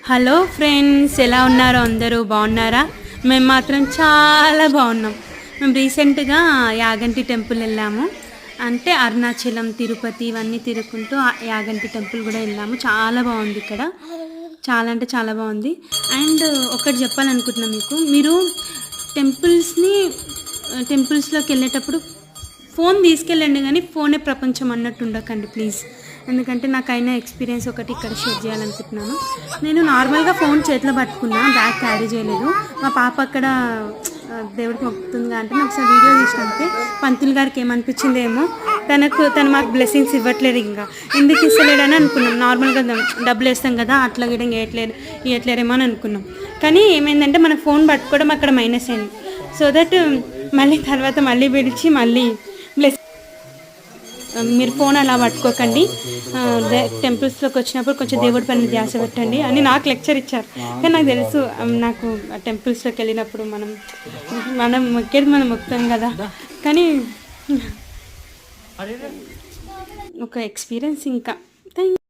Hello friends, ఎలా ఉన్నారో అందరూ బాగున్నారా? మేము మాత్రం చాలా బాగున్నాం. మేము రీసెంట్గా యాగంటి టెంపుల్ వెళ్ళాము. అంటే అరుణాచలం, తిరుపతి ఇవన్నీ తిరుగుకుంటూ యాగంటి టెంపుల్ కూడా వెళ్ళాము. చాలా బాగుంది ఇక్కడ, చాలా అంటే చాలా బాగుంది. అండ్ ఒకటి చెప్పాలనుకుంటున్నాను మీకు, మీరు టెంపుల్స్లోకి వెళ్ళేటప్పుడు ఫోన్ తీసుకెళ్ళండి, కానీ ఫోనే ప్రపంచం అన్నట్టు ఉండకండి ప్లీజ్. ఎందుకంటే నాకైనా ఎక్స్పీరియన్స్ ఒకటి ఇక్కడ షేర్ చేయాలనుకుంటున్నాను. నేను నార్మల్గా ఫోన్ చేతిలో పట్టుకున్నా, బ్యాగ్ క్యారీ చేయలేదు. మా పాప అక్కడ దేవుడికి మొక్కుతుందిగా అంటే నేను ఒకసారి వీడియో తీసినంటే పంతులు గారికి ఏమనిపించిందేమో, తను మాకు బ్లెస్సింగ్స్ ఇవ్వట్లేదు, ఇంకా ఎందుకు ఇస్తలేడని అనుకున్నాం. నార్మల్గా డబ్బులు వేస్తాం కదా, అట్లా గిడం ఇవ్వట్లేరేమో అని అనుకున్నాం. కానీ ఏమైందంటే మన ఫోన్ పట్టుకోవడం అక్కడ మైనస్ అయింది. సో దట్ మళ్ళీ తర్వాత పిలిచి మళ్ళీ బ్లెస్, మీరు ఫోన్ అలా పట్టుకోకండి, టెంపుల్స్లోకి వచ్చినప్పుడు కొంచెం దేవుడి పని ధ్యాస పెట్టండి అని నాకు లెక్చర్ ఇచ్చారు. కానీ నాకు తెలుసు, నాకు టెంపుల్స్లోకి వెళ్ళినప్పుడు మనం మొక్కేది మనం మొక్కుతాం కదా. కానీ ఒక ఎక్స్పీరియన్స్ ఇంకా. థ్యాంక్